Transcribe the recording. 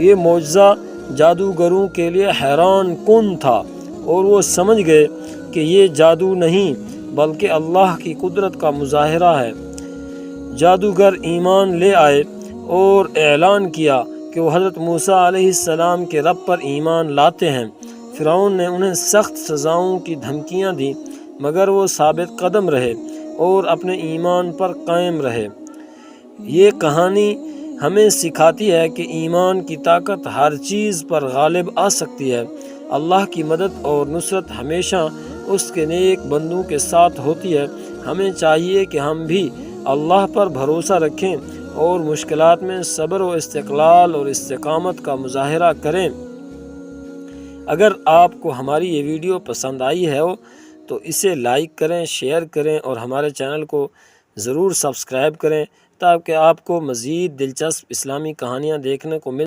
ये मौजज़ा जादूगरों के लिए हैरान कुन था और वो समझ गए कि ये जादू नहीं बल्कि अल्लाह की कुदरत का मुजाहिरा है। जादूगर ईमान ले आए और ऐलान किया कि वो हज़रत मूसा अलैहिस्सलाम के रब पर ईमान लाते हैं। फ़िरौन ने उन्हें सख्त सज़ाओं की धमकियां दी, मगर वो साबित कदम रहे और अपने ईमान पर कायम रहे। ये कहानी हमें सिखाती है कि ईमान की ताकत हर चीज़ पर गालिब आ सकती है। अल्लाह की मदद और नुसरत हमेशा उसके नेक बंदों के साथ होती है। हमें चाहिए कि हम भी अल्लाह पर भरोसा रखें और मुश्किलात में सब्र व इस्तिक़लाल और इस्तिक़ामत का मुज़ाहिरा करें। अगर आपको हमारी ये वीडियो पसंद आई है तो इसे लाइक करें, शेयर करें और हमारे चैनल को ज़रूर सब्सक्राइब करें ताकि आपको मज़ीद दिलचस्प इस्लामी कहानियाँ देखने को मिल